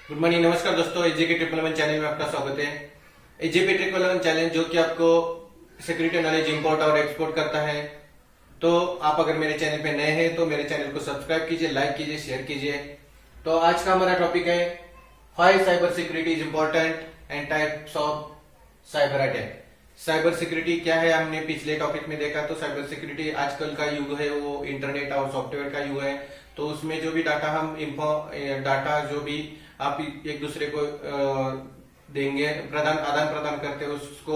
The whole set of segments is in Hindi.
गुड मॉर्निंग, नमस्कार दोस्तों। एजेके ट्रिपल वन चैनल में आपका स्वागत है। एजेपी ट्रिपल वन चैनल जो कि आपको सिक्योरिटी नॉलेज इंपोर्ट और एक्सपोर्ट करता है। तो आप अगर मेरे चैनल पे नए हैं तो मेरे चैनल को सब्सक्राइब कीजिए, लाइक कीजिए, शेयर कीजिए। तो आज का हमारा टॉपिक है 5 cyber security is important and types of cyber attack. Cyber security क्या है, हमने पिछले टॉपिक में देखा। तो साइबर सिक्योरिटी आजकल का युग है, वो इंटरनेट और सॉफ्टवेयर का युग है। तो उसमें जो भी डाटा हम डाटा जो भी आप एक दूसरे को देंगे, आदान प्रदान करते हैं, उसको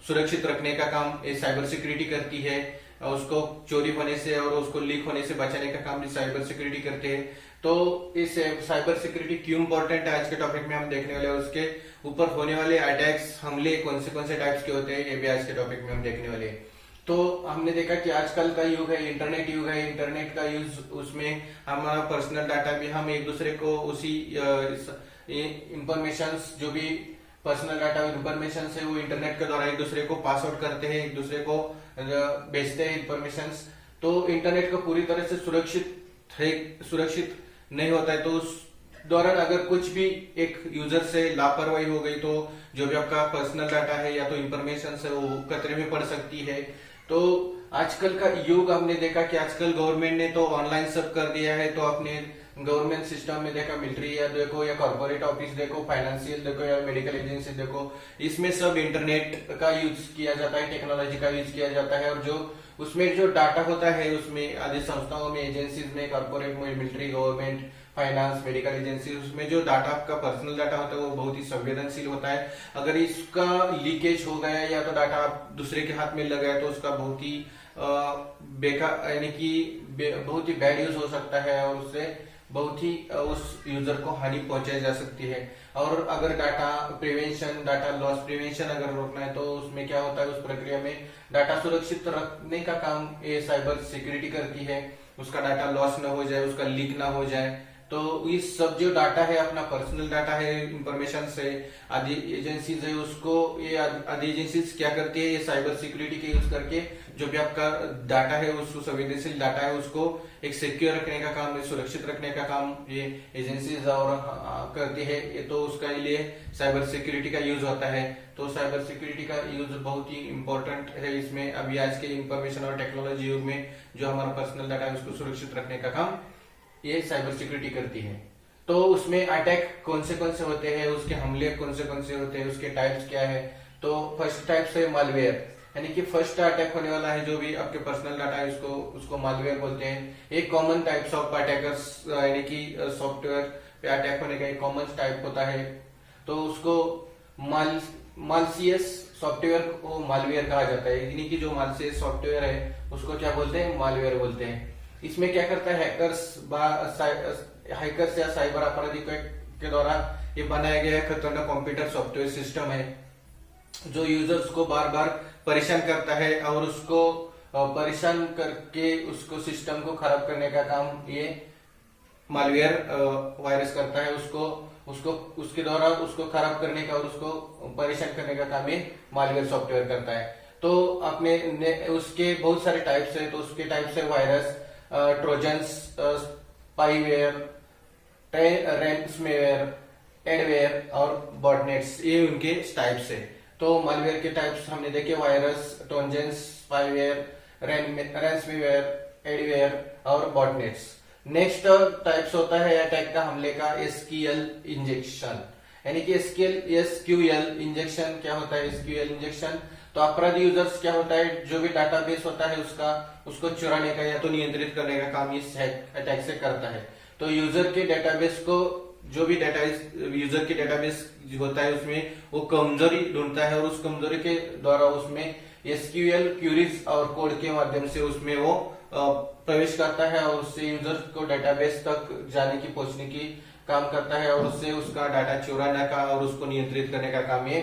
सुरक्षित रखने का काम ये साइबर सिक्योरिटी करती है। और उसको चोरी होने से और उसको लीक होने से बचाने का काम भी साइबर सिक्योरिटी करते हैं। तो इस साइबर सिक्योरिटी क्यों इंपॉर्टेंट है, आज के टॉपिक में हम देखने वाले हैं। उसके ऊपर होने वाले अटैक्स, हमले कौन से टाइप्स के होते हैं, ये भी आज के टॉपिक में हम देखने वाले हैं। तो हमने देखा कि आजकल का युग है, इंटरनेट युग है। इंटरनेट का यूज, उसमें हमारा पर्सनल डाटा भी हम एक दूसरे को उसी इंफॉर्मेशन, जो भी पर्सनल डाटा इंफॉर्मेशन है, वो इंटरनेट के द्वारा एक दूसरे को पास आउट करते हैं, एक दूसरे को भेजते हैं इंफॉर्मेशन। तो इंटरनेट को पूरी तरह से सुरक्षित नहीं होता है। तो उस दौरान अगर कुछ भी एक यूजर से लापरवाही हो गई तो जो भी आपका पर्सनल डाटा है या तो इंफॉर्मेशन है वो खतरे में पड़ सकती है। तो आजकल का युग हमने देखा कि आजकल गवर्नमेंट ने तो ऑनलाइन सब कर दिया है। तो अपने गवर्नमेंट सिस्टम में देखा, मिलिट्री या देखो या कॉर्पोरेट ऑफिस देखो, फाइनेंशियल देखो या मेडिकल एजेंसी देखो, इसमें सब इंटरनेट का यूज किया जाता है, टेक्नोलॉजी का यूज किया जाता है। और जो उसमें जो डाटा होता है, उसमें आदि संस्थाओं में, एजेंसीज में, कॉर्पोरेट में, military, government, finance, medical agency, उसमें जो डाटा आपका पर्सनल डाटा होता है वो बहुत ही संवेदनशील होता है। अगर इसका लीकेज हो गया या तो डाटा आप दूसरे के हाथ में लग गया तो उसका बहुत ही बेकार, यानी कि बहुत ही बैड यूज हो सकता है और उससे बहुत ही उस यूजर को हानि पहुंचाई जा सकती है। और अगर डाटा लॉस प्रिवेंशन अगर रोकना है तो उसमें क्या होता है, उस प्रक्रिया में डाटा सुरक्षित रखने का काम ये साइबर सिक्योरिटी करती है। उसका डाटा लॉस ना हो जाए, उसका लीक ना हो जाए। तो इस सब जो डाटा है, अपना पर्सनल डाटा है, इंफॉर्मेशन से आदि एजेंसीज है, उसको ये आदि एजेंसीज क्या करती है, ये साइबर सिक्योरिटी के यूज करके जो भी आपका डाटा है, उसको संवेदनशील डाटा है, उसको एक सिक्योर रखने का काम, सुरक्षित रखने का काम ये एजेंसीज और करती है। ये तो उसका लिए साइबर सिक्योरिटी का यूज होता है। तो साइबर सिक्योरिटी का यूज बहुत ही इंपॉर्टेंट है इसमें। अभी आज के इंफॉर्मेशन और टेक्नोलॉजी युग में जो हमारा पर्सनल डाटा है उसको सुरक्षित रखने का काम ये साइबर सिक्योरिटी करती है। तो उसमें अटैक कौन से होते हैं, उसके हमले कौन से होते हैं, उसके टाइप्स क्या है। तो फर्स्ट टाइप है मालवेयर, यानी कि फर्स्ट अटैक होने वाला है जो भी आपके पर्सनल डाटा है उसको मालवेयर बोलते हैं। एक कॉमन टाइप्स ऑफ अटैकर्स, यानी कि सॉफ्टवेयर पे अटैक होने का एक कॉमन टाइप होता है। तो उसको मालसियस सॉफ्टवेयर को मालवेयर कहा जाता है, यानी कि जो मालसियस सॉफ्टवेयर है उसको क्या बोलते हैं, मालवेयर बोलते हैं। इसमें क्या करता है, हैकर्स या साइबर अपराधी के द्वारा ये बनाया गया खतरनाक कंप्यूटर सॉफ्टवेयर सिस्टम है जो यूजर्स को बार बार परेशान करता है और उसको परेशान करके उसको सिस्टम को खराब करने का काम ये मालवेयर वायरस करता है। उसके द्वारा उसको खराब करने का और उसको परेशान करने का काम ये मालवेयर सॉफ्टवेयर करता है। तो आपने उसके बहुत सारे टाइप्स है। तो उसके टाइप्स है virus, trojans, spyware, ransomware, adware और बॉटनेट्स, ये उनके टाइप्स है। तो मालवेयर के टाइप्स हमने देखे, virus, trojans, spyware, ransomware, adware और बॉटनेट्स। नेक्स्ट टाइप्स होता है अटैक का, हमले का, एसक्यूएल इंजेक्शन, यानी कि एसक्यूएल इंजेक्शन क्या होता है, एसक्यूएल इंजेक्शन। तो अपराधी यूजर्स क्या होता है, जो भी डाटाबेस होता है उसको चुराने का या तो नियंत्रित करने का काम इस अटैक से करता है। तो यूजर के डेटाबेस को, जो भी डाटा यूजर के डेटाबेस होता है उसमें वो कमजोरी ढूंढता है और उस कमजोरी के द्वारा उसमें एसक्यूएल क्यूरीज और कोड के माध्यम से उसमें वो प्रवेश करता है और उससे यूजर को डेटाबेस तक जाने की, पहुंचने की काम करता है और उससे उसका डाटा चुराने का और उसको नियंत्रित करने का काम ये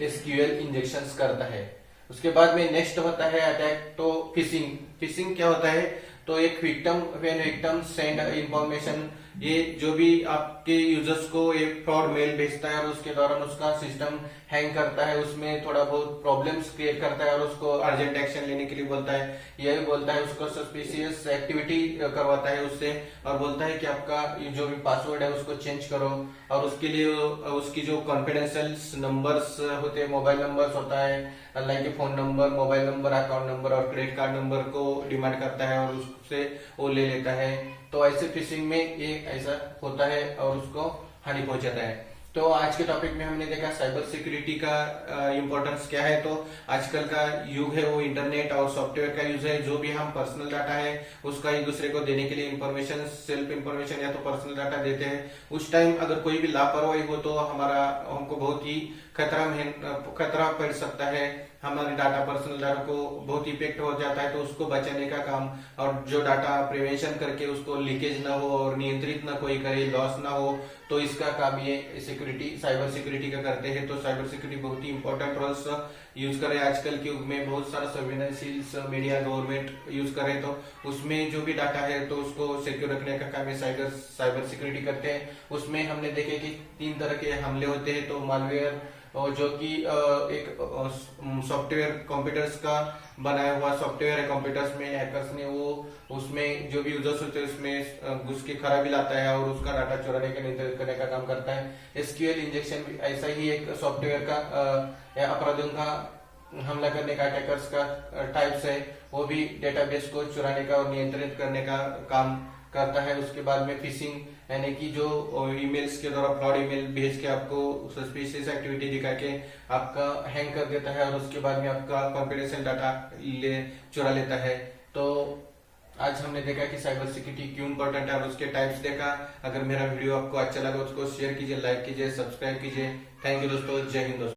एसक्यूएल इंजेक्शंस करता है। उसके बाद में नेक्स्ट होता है अटैक, तो फिशिंग क्या होता है, तो एक विक्टिम सेंड इंफॉर्मेशन ये जो भी आपके यूजर्स को एक फ्रॉड मेल भेजता है और उसके दौरान उसका सिस्टम हैंग करता है, उसमें थोड़ा बहुत प्रॉब्लम्स क्रिएट करता है और उसको अर्जेंट एक्शन लेने के लिए बोलता है, यह भी बोलता है उसको सस्पिशियस एक्टिविटी करवाता है उससे और बोलता है कि आपका जो भी पासवर्ड है उसको चेंज करो, और उसके लिए उसकी जो कॉन्फिडेंशियल नंबर्स होते हैं, मोबाइल नंबर्स होता है like phone number, mobile number, account number और क्रेडिट कार्ड नंबर को डिमांड करता है और उससे वो ले लेता है। तो ऐसे फिशिंग में ये ऐसा होता है और उसको हानि पहुंचाता है। तो आज के टॉपिक में हमने देखा साइबर सिक्योरिटी का इम्पोर्टेंस क्या है। तो आजकल का युग है वो इंटरनेट और सॉफ्टवेयर का यूज है। जो भी हम पर्सनल डाटा है उसका एक दूसरे को देने के लिए इंफॉर्मेशन, सेल्फ इंफॉर्मेशन या तो पर्सनल डाटा देते हैं, उस टाइम अगर कोई भी लापरवाही हो तो हमको बहुत ही खतरा पड़ सकता है, हमारे डाटा, पर्सनल डाटा को बहुत इफेक्ट हो जाता है। तो उसको बचाने का काम और जो डाटा प्रिवेंशन करके उसको लीकेज ना हो और नियंत्रित ना कोई करे, लॉस ना हो, तो इसका काम ये सिक्योरिटी, साइबर सिक्योरिटी का करते हैं। तो साइबर सिक्योरिटी बहुत ही इंपॉर्टेंट रोल्स यूज करे। आजकल के युग में बहुत सारा संवेदनशील मीडिया, गवर्नमेंट यूज करे, तो उसमें जो भी डाटा है तो उसको सिक्योर रखने का काम साइबर सिक्योरिटी करते हैं। उसमें हमने देखे कि 3 तरह के हमले होते हैं। तो मालवेयर, और जो कि एक सॉफ्टवेयर, कंप्यूटर्स का बनाया हुआ सॉफ्टवेयर है, कंप्यूटर्स में हैकर्स ने वो उसमें जो भी यूजर्स होते हैं उसमें घुस के खराबी लाता है और उसका डाटा चुराने का, नियंत्रित करने का काम करता है। एसक्यूएल इंजेक्शन भी ऐसा ही एक सॉफ्टवेयर का अपराधियों का हमला करने का, अटैकर्स का टाइप्स है, वो भी डेटाबेस को चुराने का और नियंत्रित करने का काम करता है। उसके बाद में फिशिंग, यानी कि जो ईमेल्स के द्वारा फ्रॉड ईमेल भेज के आपको सस्पिशियस एक्टिविटी दिखा के आपका हैंग कर देता है और उसके बाद में आपका कॉन्फिडेंशियल डाटा चुरा लेता है। तो आज हमने देखा कि साइबर सिक्योरिटी क्यों इंपॉर्टेंट है और उसके टाइप्स देखा। अगर मेरा वीडियो आपको अच्छा लगा उसको शेयर कीजिए, लाइक कीजिए, सब्सक्राइब कीजिए। थैंक यू दोस्तों, जय हिंद दोस्तों।